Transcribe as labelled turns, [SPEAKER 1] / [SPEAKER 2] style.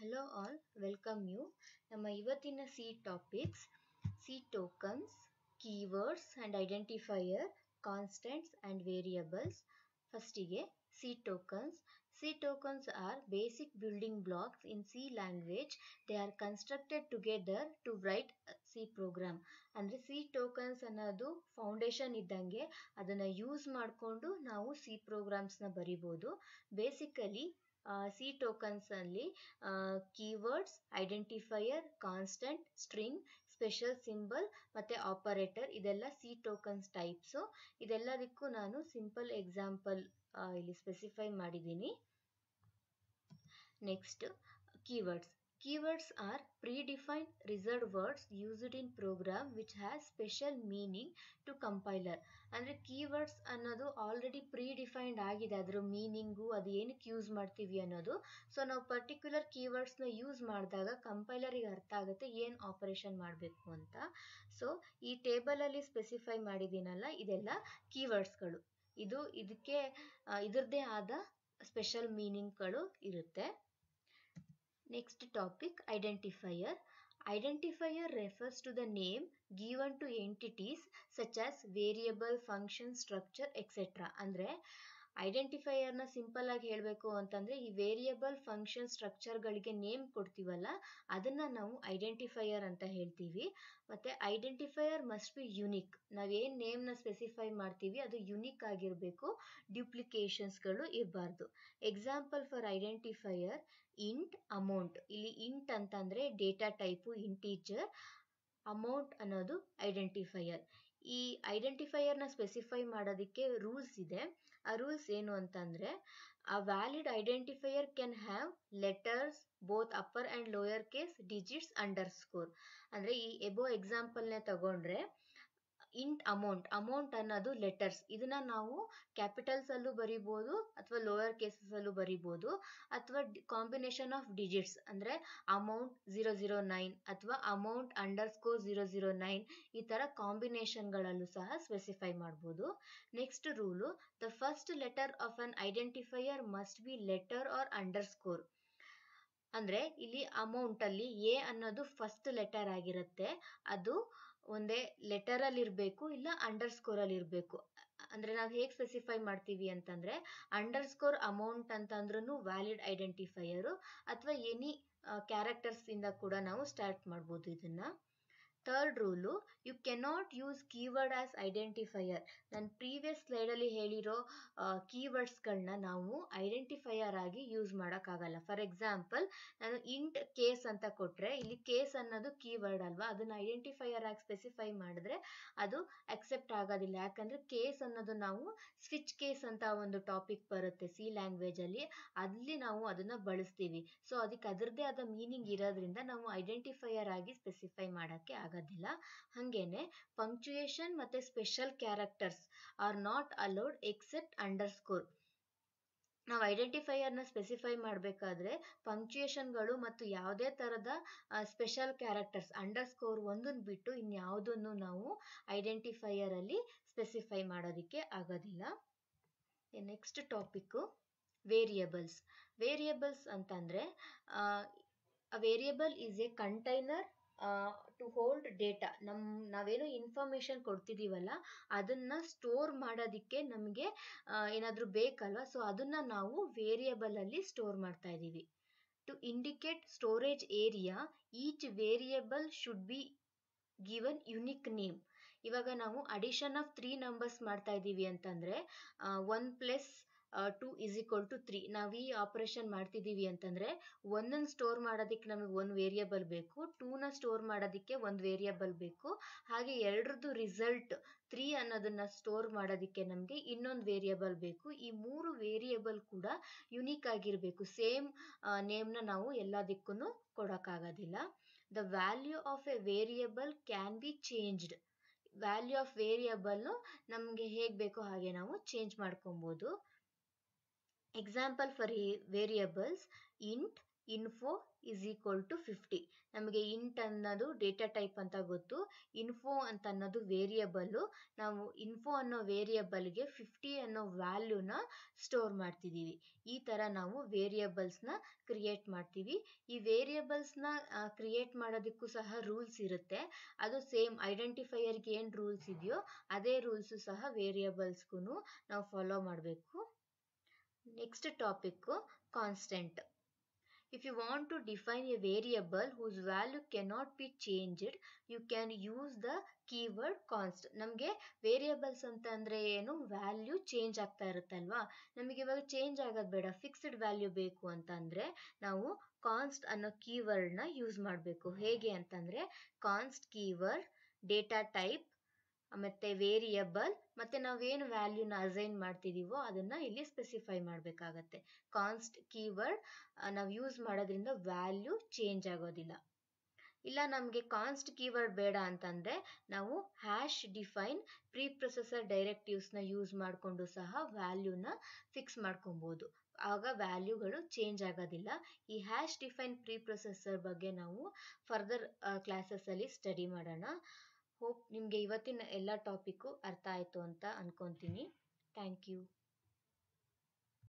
[SPEAKER 1] Hello all, welcome you. ನಮ್ಮ ಇವತ್ತಿನ C topics C tokens, keywords and identifier, constants and variables. ಫಸ್ಟಿಗೆ C tokens. C tokens are basic building blocks in C language. They are constructed together to write C program. ಅಂದರೆ C tokens ಅನ್ನೋದು foundation ಇದ್ದಂಗೆ, ಅದನ್ನು use ಮಾಡಿಕೊಂಡು ನಾವು C ಪ್ರೋಗ್ರಾಮ್ಸ್ನ ಬರಿಬೋದು. Basically C tokens ಅಲ್ಲಿ keywords, identifier, constant, string, special symbol ಮತ್ತೆ ಆಪರೇಟರ್ ಇದೆಲ್ಲ ಸಿ ಟೋಕನ್ಸ್ ಟೈಪ್ಸು. ಇದೆಲ್ಲದಕ್ಕೂ ನಾನು ಸಿಂಪಲ್ ಎಕ್ಸಾಂಪಲ್ ಇಲ್ಲಿ ಸ್ಪೆಸಿಫೈ ಮಾಡಿದ್ದೀನಿ. Next keywords. Keywords are predefined reserved words used in program which has special meaning to compiler. ಅಂದರೆ keywords ಅನ್ನೋದು already ಪ್ರೀಡಿಫೈನ್ಡ್ ಆಗಿದೆ, ಅದರ ಮೀನಿಂಗು ಅದು ಏನಕ್ಕೆ ಯೂಸ್ ಮಾಡ್ತೀವಿ ಅನ್ನೋದು. ಸೊ ನಾವು ಪರ್ಟಿಕ್ಯುಲರ್ ಕೀವರ್ಡ್ಸ್ನ ಯೂಸ್ ಮಾಡಿದಾಗ ಕಂಪೈಲರಿಗೆ ಅರ್ಥ ಆಗುತ್ತೆ ಏನು ಆಪರೇಷನ್ ಮಾಡಬೇಕು ಅಂತ. ಸೊ ಈ ಟೇಬಲಲ್ಲಿ ಸ್ಪೆಸಿಫೈ ಮಾಡಿದ್ದೀನಲ್ಲ, ಇದೆಲ್ಲ ಕೀವರ್ಡ್ಸ್ಗಳು. ಇದಕ್ಕೆ ಇದರದ್ದೇ ಆದ ಸ್ಪೆಷಲ್ ಮೀನಿಂಗ್ಗಳು ಇರುತ್ತೆ. Next topic, identifier. Identifier refers to the name given to entities such as variable, function, structure, etc. ಅಂದರೆ ಐಡೆಂಟಿಫೈಯರ್ನ ಸಿಂಪಲ್ ಆಗಿ ಹೇಳಬೇಕು ಅಂತಂದರೆ, ಈ ವೇರಿಯಬಲ್, ಫಂಕ್ಷನ್, ಸ್ಟ್ರಕ್ಚರ್ಗಳಿಗೆ ನೇಮ್ ಕೊಡ್ತೀವಲ್ಲ, ಅದನ್ನು ನಾವು ಐಡೆಂಟಿಫೈಯರ್ ಅಂತ ಹೇಳ್ತೀವಿ. ಮತ್ತು ಐಡೆಂಟಿಫೈಯರ್ ಮಸ್ಟ್ ಬಿ ಯುನಿಕ್. ನಾವೇನು ನೇಮ್ನ ಸ್ಪೆಸಿಫೈ ಮಾಡ್ತೀವಿ ಅದು ಯುನಿಕ್ ಆಗಿರಬೇಕು, ಡ್ಯೂಪ್ಲಿಕೇಶನ್ಸ್ಗಳು ಇರಬಾರ್ದು. Example for identifier int, amount. ಇಲ್ಲಿ ಇಂಟ್ ಅಂತಂದರೆ ಡೇಟಾ ಟೈಪು ಇಂಟೀಜರ್, ಅಮೌಂಟ್ ಅನ್ನೋದು ಐಡೆಂಟಿಫೈಯರ್. ಈ ಐಡೆಂಟಿಫೈಯರ್ನ ಸ್ಪೆಸಿಫೈ ಮಾಡೋದಕ್ಕೆ ರೂಲ್ಸ್ ಇದೆ. ಆ ರೂಲ್ಸ್ ಏನು ಅಂತಂದರೆ, a valid identifier can have letters both upper and lower case, digits, underscore. ಅಂದರೆ ಈ ಎಬೋ ಎಕ್ಸಾಂಪಲ್ನೇ ತಗೊಂಡ್ರೆ ಇಂಟ್ ಅಮೌಂಟ್ ಅನ್ನೋದು ಲೆಟರ್ಸ್. ಇದನ್ನ ನಾವು ಕ್ಯಾಪಿಟಲ್ಸಲ್ಲೂ ಬರಿಬೋದು ಅಥವಾ ಲೋಯರ್ ಕೇಸಸಲ್ಲೂ ಬರಿಬೋದು, ಅಥವಾ ಕಾಂಬಿನೇಷನ್ ಆಫ್ ಡಿಜಿಟ್ಸ್ ಅಂದರೆ ಅಮೌಂಟ್ 009 ಅಥವಾ ಅಮೌಂಟ್ ಅಂಡರ್ಸ್ಕೋರ್ 009 ಈ ಥರ ಕಾಂಬಿನೇಷನ್ಗಳಲ್ಲೂ ಸಹ ಸ್ಪೆಸಿಫೈ ಮಾಡ್ಬೋದು. Next rule, the first letter of an identifier must be letter or underscore. ಅಂದರೆ ಇಲ್ಲಿ ಅಮೌಂಟಲ್ಲಿ ಎ ಅನ್ನೋದು ಫಸ್ಟ್ ಲೆಟರ್ ಆಗಿರುತ್ತೆ, ಅದು ಒಂದೇ ಲೆಟರಲ್ಲಿ ಇರಬೇಕು ಇಲ್ಲ ಅಂಡರ್ಸ್ಕೋರಲ್ಲಿ ಇರಬೇಕು. ಅಂದರೆ ನಾವು ಹೇಗೆ ಸ್ಪೆಸಿಫೈ ಮಾಡ್ತೀವಿ ಅಂತಂದರೆ, ಅಂಡರ್ಸ್ಕೋರ್ ಅಮೌಂಟ್ ಅಂತಂದ್ರೂ ವ್ಯಾಲಿಡ್ ಐಡೆಂಟಿಫೈಯರು, ಅಥವಾ ಎನಿ ಕ್ಯಾರೆಕ್ಟರ್ಸಿಂದ ಕೂಡ ನಾವು ಸ್ಟಾರ್ಟ್ ಮಾಡ್ಬೋದು ಇದನ್ನು. Third rule, you cannot use keyword as identifier. ನಾನು ಪ್ರೀವಿಯಸ್ ಸ್ಲೈಡಲ್ಲಿ ಹೇಳಿರೋ ಕೀವರ್ಡ್ಸ್ಗಳನ್ನ ನಾವು ಐಡೆಂಟಿಫೈಯರ್ ಆಗಿ ಯೂಸ್ ಮಾಡೋಕ್ಕಾಗಲ್ಲ. ಫಾರ್ ಎಕ್ಸಾಂಪಲ್, ನಾನು ಇಂಟ್ ಕೇಸ್ ಅಂತ ಕೊಟ್ಟರೆ, ಇಲ್ಲಿ ಕೇಸ್ ಅನ್ನೋದು ಕೀವರ್ಡ್ ಅಲ್ವಾ, ಅದನ್ನು ಐಡೆಂಟಿಫೈಯರ್ ಆಗಿ ಸ್ಪೆಸಿಫೈ ಮಾಡಿದ್ರೆ ಅದು ಅಕ್ಸೆಪ್ಟ್ ಆಗೋದಿಲ್ಲ. ಯಾಕಂದರೆ ಕೇಸ್ ಅನ್ನೋದು ನಾವು ಸ್ವಿಚ್ ಕೇಸ್ ಅಂತ ಒಂದು ಟಾಪಿಕ್ ಬರುತ್ತೆ ಸಿ ಲ್ಯಾಂಗ್ವೇಜಲ್ಲಿ, ಅಲ್ಲಿ ನಾವು ಅದನ್ನು ಬಳಸ್ತೀವಿ. ಸೊ ಅದಕ್ಕೆ ಅದರದ್ದೇ ಆದ ಮೀನಿಂಗ್ ಇರೋದ್ರಿಂದ ನಾವು ಐಡೆಂಟಿಫೈಯರ್ ಆಗಿ ಸ್ಪೆಸಿಫೈ ಮಾಡೋಕ್ಕೆ ಆಗೋದಿಲ್ಲ. ಹಾಗೇನೆ ಪಂಕ್ಚುಯೇಷನ್ ಮತ್ತು special characters are not allowed except underscore. ನಾವು ಐಡೆಂಟಿಫೈಯರ್ನ ಸ್ಪೆಸಿಫೈ ಮಾಡಬೇಕಾದ್ರೆ ಪಂಕ್ಚುಯೇಷನ್ಗಳು ಮತ್ತು ಯಾವುದೇ ಥರದ ಸ್ಪೆಷಲ್ ಕ್ಯಾರೆಕ್ಟರ್ಸ್ ಅಂಡರ್ಸ್ಕೋರ್ ಒಂದನ್ನು ಬಿಟ್ಟು ಇನ್ಯಾವುದನ್ನು ನಾವು ಐಡೆಂಟಿಫೈಯರಲ್ಲಿ ಸ್ಪೆಸಿಫೈ ಮಾಡೋದಕ್ಕೆ ಆಗೋದಿಲ್ಲ. Next topic variables. ವೇರಿಯಬಲ್ಸ್ ಅಂತಂದರೆ, variable is a container to hold data. ನಾವೇನೋ ಇನ್ಫಾರ್ಮೇಷನ್ ಕೊಡ್ತಿದ್ದೀವಲ್ಲ, ಅದನ್ನು ಸ್ಟೋರ್ ಮಾಡೋದಕ್ಕೆ ನಮಗೆ ಏನಾದರೂ ಬೇಕಲ್ವ, ಸೊ ಅದನ್ನು ನಾವು ವೇರಿಯಬಲಲ್ಲಿ ಸ್ಟೋರ್ ಮಾಡ್ತಾ ಇದ್ದೀವಿ. To indicate storage area, each variable should be given unique name. ಇವಾಗ ನಾವು ಅಡಿಷನ್ ಆಫ್ 3 ನಂಬರ್ಸ್ ಮಾಡ್ತಾ ಇದ್ದೀವಿ ಅಂತಂದರೆ 1 + 2 = 3. ನಾವು ಈ ಆಪರೇಷನ್ ಮಾಡ್ತಿದ್ದೀವಿ ಅಂತಂದರೆ 1 ಸ್ಟೋರ್ ಮಾಡೋದಕ್ಕೆ ನಮಗೆ 1 ವೇರಿಯಬಲ್ ಬೇಕು, 2 ಸ್ಟೋರ್ ಮಾಡೋದಕ್ಕೆ 1 ವೇರಿಯಬಲ್ ಬೇಕು, ಹಾಗೆ ಎರಡರದ್ದು ರಿಸಲ್ಟ್ 3 ಅನ್ನೋದನ್ನು ಸ್ಟೋರ್ ಮಾಡೋದಕ್ಕೆ ನಮಗೆ ಇನ್ನೊಂದು ವೇರಿಯಬಲ್ ಬೇಕು. ಈ 3 ವೇರಿಯಬಲ್ ಕೂಡ ಯುನಿಕ್ ಆಗಿರಬೇಕು. ಸೇಮ್ ನೇಮ್ನ ನಾವು ಎಲ್ಲದಕ್ಕೂ ಕೊಡೋಕ್ಕಾಗೋದಿಲ್ಲ. The value of a variable can be changed. Value of ವೇರಿಯಬಲ್ನು ನಮಗೆ ಹೇಗೆ ಬೇಕೋ ಹಾಗೆ ನಾವು ಚೇಂಜ್ ಮಾಡ್ಕೊಬೋದು. Example for variables int, info is equal to 50. ನಮಗೆ ಇಂಟ್ ಅನ್ನೋದು ಡೇಟಾ ಟೈಪ್ ಅಂತ ಗೊತ್ತು. ಇನ್ಫೋ ಅಂತ ಅನ್ನೋದು ವೇರಿಯಬಲ್ಲು. ನಾವು ಇನ್ಫೋ ಅನ್ನೋ ವೇರಿಯಬಲ್ಗೆ 50 ಅನ್ನೋ ವ್ಯಾಲ್ಯೂನ ಸ್ಟೋರ್ ಮಾಡ್ತಿದ್ದೀವಿ. ಈ ಥರ ನಾವು ವೇರಿಯಬಲ್ಸ್ನ ಕ್ರಿಯೇಟ್ ಮಾಡ್ತೀವಿ. ಈ ವೇರಿಯಬಲ್ಸ್ನ ಕ್ರಿಯೇಟ್ ಮಾಡೋದಕ್ಕೂ ಸಹ ರೂಲ್ಸ್ ಇರುತ್ತೆ. ಅದು ಸೇಮ್ ಐಡೆಂಟಿಫೈಯರ್ಗೆ ಏನು ರೂಲ್ಸ್ ಇದೆಯೋ ಅದೇ ರೂಲ್ಸು ಸಹ ವೇರಿಯಬಲ್ಸ್ಗೂ ನಾವು ಫಾಲೋ ಮಾಡಬೇಕು. Next topic constant. If you want to define a variable whose value cannot be changed, you can use the keyword const. ನಮಗೆ ವೇರಿಯಬಲ್ಸ್ ಅಂತ ಅಂದರೆ ಏನು, ವ್ಯಾಲ್ಯೂ ಚೇಂಜ್ ಆಗ್ತಾ ಇರುತ್ತಲ್ವಾ. ನಮಗೆ ಇವಾಗ ಚೇಂಜ್ ಆಗೋದು ಬೇಡ, ಫಿಕ್ಸ್ಡ್ ವ್ಯಾಲ್ಯೂ ಬೇಕು ಅಂತಂದರೆ ನಾವು ಕಾನ್ಸ್ಟ್ ಅನ್ನೋ ಕೀವರ್ಡ್ನ ಯೂಸ್ ಮಾಡಬೇಕು. ಹೇಗೆ ಅಂತಂದರೆ ಕಾನ್ಸ್ಟ್ ಕೀವರ್ಡ್, ಡೇಟಾ ಟೈಪ್ ಮತ್ತು ವೇರಿಯಬಲ್ ಮತ್ತು ನಾವೇನು ವ್ಯಾಲ್ಯೂನ ಅಸೈನ್ ಮಾಡ್ತಿದ್ದೀವೋ ಅದನ್ನು ಇಲ್ಲಿ ಸ್ಪೆಸಿಫೈ ಮಾಡಬೇಕಾಗತ್ತೆ. ಕಾನ್ಸ್ಟ್ ಕೀವರ್ಡ್ ನಾವು ಯೂಸ್ ಮಾಡೋದ್ರಿಂದ ವ್ಯಾಲ್ಯೂ ಚೇಂಜ್ ಆಗೋದಿಲ್ಲ. ಇಲ್ಲ ನಮಗೆ ಕಾನ್ಸ್ಟ್ ಕೀವರ್ಡ್ ಬೇಡ ಅಂತಂದರೆ ನಾವು ಹ್ಯಾಶ್ ಡಿಫೈನ್ ಪ್ರೀ ಪ್ರೊಸೆಸರ್ ಡೈರೆಕ್ಟಿವ್ಸ್ನ ಯೂಸ್ ಮಾಡಿಕೊಂಡು ಸಹ ವ್ಯಾಲ್ಯೂನ ಫಿಕ್ಸ್ ಮಾಡ್ಕೊಬೋದು. ಆಗ ವ್ಯಾಲ್ಯೂಗಳು ಚೇಂಜ್ ಆಗೋದಿಲ್ಲ. ಈ ಹ್ಯಾಶ್ ಡಿಫೈನ್ ಪ್ರೀ ಪ್ರೊಸೆಸರ್ ಬಗ್ಗೆ ನಾವು ಫರ್ದರ್ ಕ್ಲಾಸಸ್ಸಲ್ಲಿ ಸ್ಟಡಿ ಮಾಡೋಣ. ಹೋಪ್ ನಿಮಗೆ ಇವತ್ತಿನ ಎಲ್ಲ ಟಾಪಿಕ್ಕು ಅರ್ಥ ಆಯಿತು ಅಂತ ಅಂದ್ಕೊತೀನಿ. Thank you.